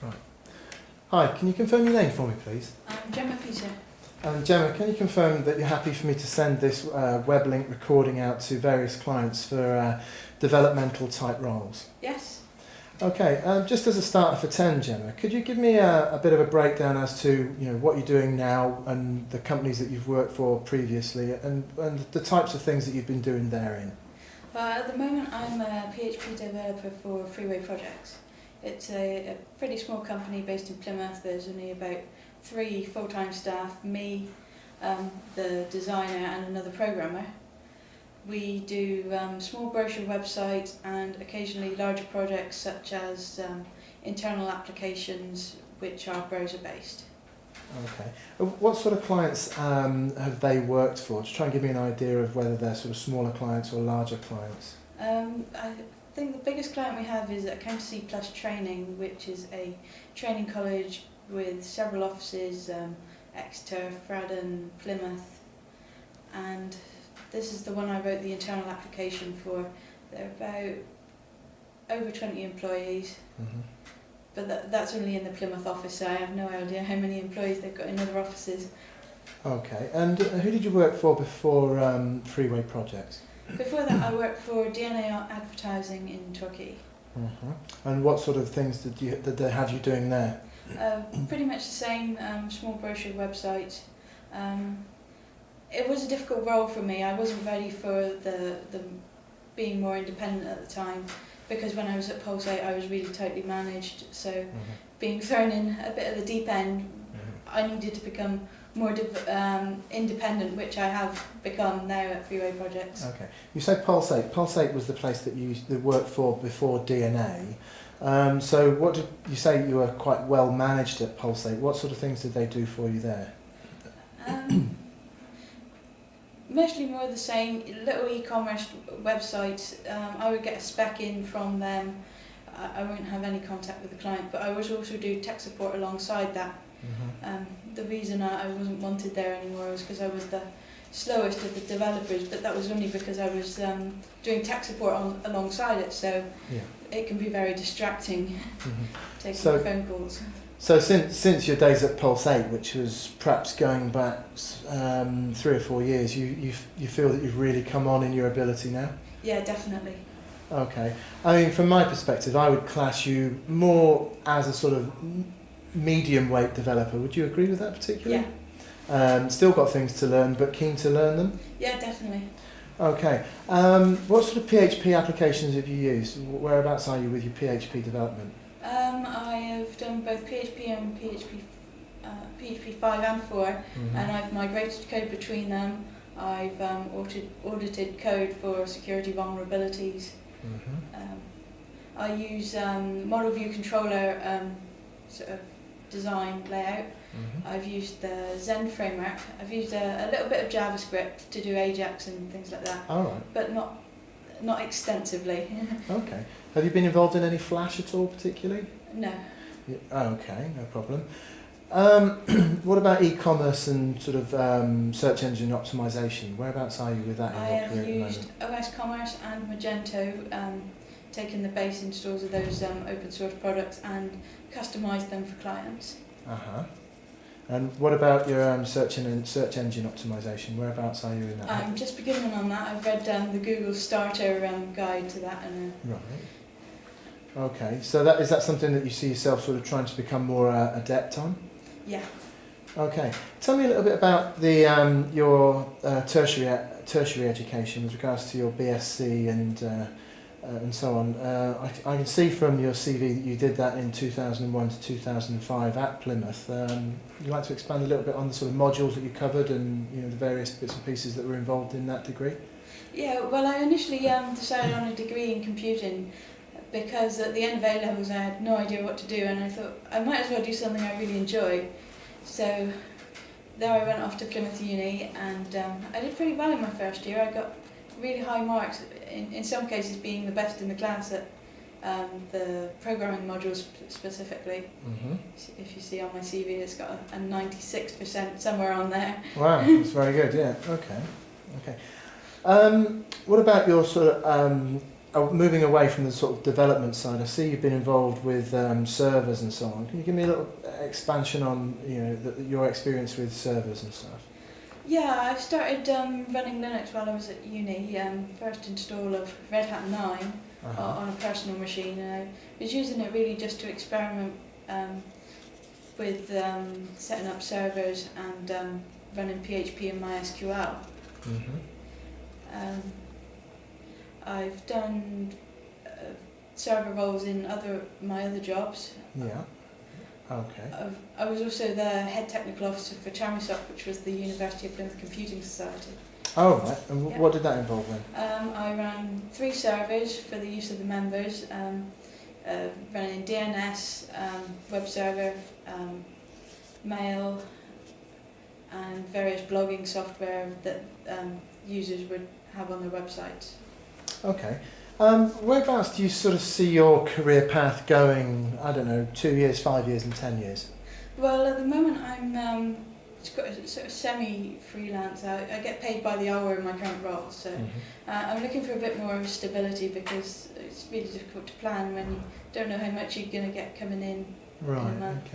Right. Hi, can you confirm your name for me, please? I'm Gemma Peter. And Gemma, can you confirm that you're happy for me to send this web link recording out to various clients for developmental type roles? Yes. Okay, just as a starter for 10, Gemma, could you give me a bit of a breakdown as to what you're doing now and the companies that you've worked for previously and the types of things that you've been doing therein? Well, at the moment I'm a PHP developer for Freeway Projects. It's a pretty small company based in Plymouth. There's only about 3 full-time staff, me, the designer and another programmer. We do small brochure websites and occasionally larger projects such as internal applications which are browser-based. Okay. What sort of clients have they worked for? To try and give me an idea of whether they're sort of smaller clients or larger clients. I think the biggest client we have is Accountancy Plus Training, which is a training college with several offices, Exeter, Fradden, Plymouth, and this is the one I wrote the internal application for. They're about over 20 employees. Mm-hmm. But that's only in the Plymouth office, so I have no idea how many employees they've got in other offices. Okay, and who did you work for before Freeway Projects? Before that I worked for DNA Advertising in Turkey. Mm-hmm. And what sort of things did they have you doing there? Pretty much the same, small brochure website. It was a difficult role for me. I wasn't ready for the being more independent at the time, because when I was at Pulsate I was really tightly managed, so being thrown in a bit of the deep end, I needed to become more independent, which I have become now at Freeway Projects. Okay, you said Pulsate. Pulsate was the place that you worked for before DNA. So what did you say? You were quite well managed at Pulsate. What sort of things did they do for you there? Mostly more the same, little e-commerce websites. I would get a spec in from them. I won't have any contact with the client, but I would also do tech support alongside that. Mm-hmm. The reason I wasn't wanted there anymore was because I was the slowest of the developers, but that was only because I was doing tech support alongside it, so Yeah. it can be very distracting, Mm-hmm. taking So- phone calls. So since your days at Pulsate, which was perhaps going back 3 or 4 years, you feel that you've really come on in your ability now? Yeah, definitely. Okay. I mean, from my perspective, I would class you more as a sort of medium weight developer. Would you agree with that particularly? Yeah. Still got things to learn, but keen to learn them? Yeah, definitely. Okay. What sort of PHP applications have you used? Whereabouts are you with your PHP development? I have done both PHP and PHP 5 and 4, Mm-hmm. and I've migrated code between them. I've audited code for security vulnerabilities. Mm-hmm. I use model view controller sort of design layout. Mm-hmm. I've used the Zen framework. I've used a little bit of JavaScript to do Ajax and things like that, All right. but not extensively. Okay. Have you been involved in any Flash at all particularly? No. Yeah. Okay, no problem. What about e-commerce and sort of search engine optimization? Whereabouts are you with that in I your have career at the used moment? OS Commerce and Magento, taken the base installs of those open source products and customised them for clients. Uh-huh. And what about your search engine optimization? Whereabouts are you in that? I'm just beginning on that. I've read the Google Starter guide to that, and Right. Okay, so is that something that you see yourself sort of trying to become more adept on? yeah. Okay. Tell me a little bit about the your tertiary education with regards to your BSc and so on. I can see from your CV that you did that in 2001 to 2005 at Plymouth. Would you like to expand a little bit on the sort of modules that you covered and the various bits and pieces that were involved in that degree? Yeah, well, I initially decided on a degree in computing because at the end of A-levels I had no idea what to do, and I thought I might as well do something I really enjoy. So there I went off to Plymouth Uni, and I did pretty well in my first year. I got really high marks, in some cases being the best in the class at the programming modules specifically. Mm-hmm. If you see on my CV, it's got a 96% somewhere on there. Wow, that's very good. Yeah. Okay. Okay. What about your sort of moving away from the sort of development side, I see you've been involved with servers and so on. Can you give me a little expansion on your experience with servers and stuff? Yeah, I started running Linux while I was at uni. First install of Red Hat 9 on a personal machine, and I was using it really just to experiment with setting up servers and running PHP and MySQL. I've done server roles in my other jobs. Yeah. Okay. I was also the head technical officer for Chamisoft, which was the University of Plymouth Computing Society. Oh, right. And what did that involve then? I ran 3 servers for the use of the members, running DNS, web server, mail, and various blogging software that users would have on their websites. Okay. Whereabouts do you sort of see your career path going, I don't know, 2 years, 5 years and 10 years? Well, at the moment I'm sort of semi-freelance. I get paid by the hour in my current role, so I'm looking for a bit more stability because it's really difficult to plan when you don't know how much you're going to get coming in a month.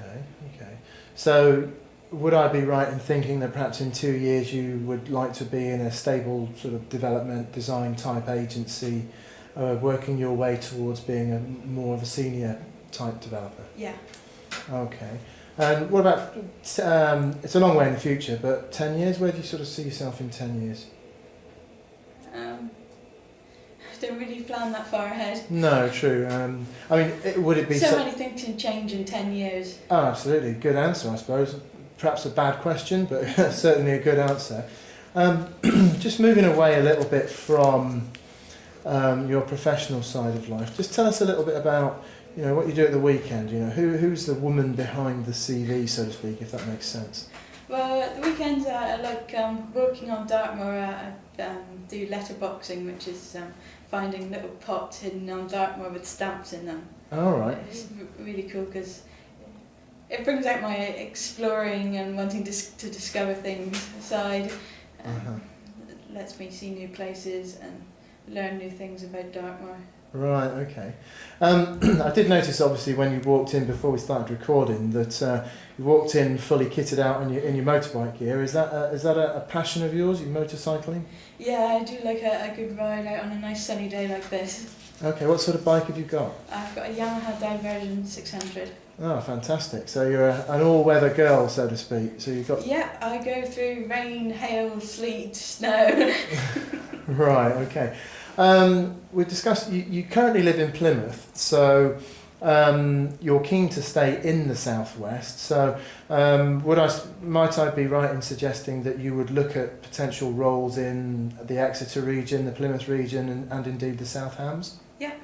Okay. So would I be right in thinking that perhaps in 2 years you would like to be in a stable sort of development design type agency, working your way towards being more of a senior type developer? Yeah. Okay. And what about, it's a long way in the future, but 10 years, where do you sort of see yourself in 10 years? I don't really plan that far ahead. No, true. I mean, would it be... So many things can change in 10 years. Oh, absolutely. Good answer, I suppose. Perhaps a bad question, but certainly a good answer. Just moving away a little bit from your professional side of life, just tell us a little bit about what you do at the weekend. Who's the woman behind the CV, so to speak, if that makes sense? Well, at the weekends I like working on Dartmoor. I do letterboxing, which is finding little pots hidden on Dartmoor with stamps in them. All right. It's really cool because it brings out my exploring and wanting to discover things side. It lets me see new places and learn new things about Dartmoor. Right, okay. I did notice, obviously, when you walked in before we started recording, that you walked in fully kitted out in your motorbike gear. Is that a passion of yours, you motorcycling? Yeah, I do like a good ride out on a nice sunny day like this. Okay, what sort of bike have you got? I've got a Yamaha Diversion 600. Oh, fantastic. So you're an all-weather girl, so to speak. So you've got... Yeah, I go through rain, hail, sleet, snow. Right, okay. We discussed, you currently live in Plymouth, so you're keen to stay in the southwest. So might I be right in suggesting that you would look at potential roles in the Exeter region, the Plymouth region, and indeed the South Hams? Yeah.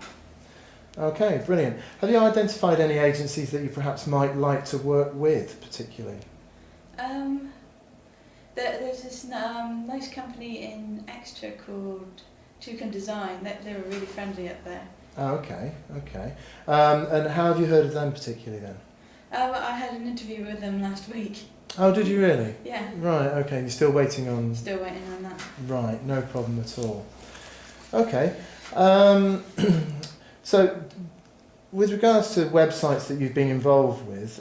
Okay, brilliant. Have you identified any agencies that you perhaps might like to work with, particularly? There's this nice company in Exeter called Toucan Design. They were really friendly up there. Oh, okay. And how have you heard of them particularly then? I had an interview with them last week. Oh, did you really? Yeah. Right, okay. You're still waiting on... Still waiting on that. Right, no problem at all. Okay. So, with regards to websites that you've been involved with,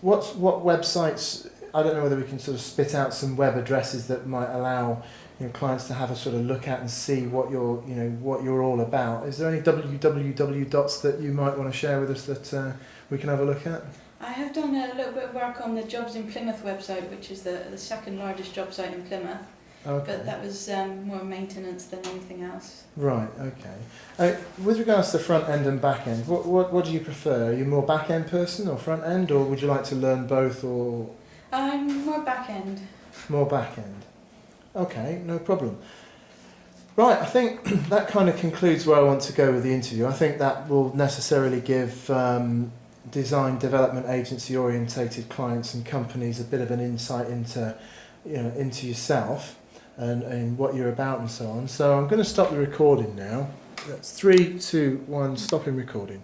what websites... I don't know whether we can sort of spit out some web addresses that might allow clients to have a sort of look at and see what you're all about. Is there any www dots that you might want to share with us that we can have a look at? I have done a little bit of work on the Jobs in Plymouth website, which is the second largest job site in Plymouth. Okay. But that was more maintenance than anything else. Right, okay. With regards to front end and back end, what do you prefer? Are you more back end person or front end, or would you like to learn both? Or I'm more back end. More back end. Okay, no problem. Right, I think that kind of concludes where I want to go with the interview. I think that will necessarily give design development agency orientated clients and companies a bit of an insight into yourself and what you're about and so on. So I'm going to stop the recording now. That's 3, 2, 1, stopping recording.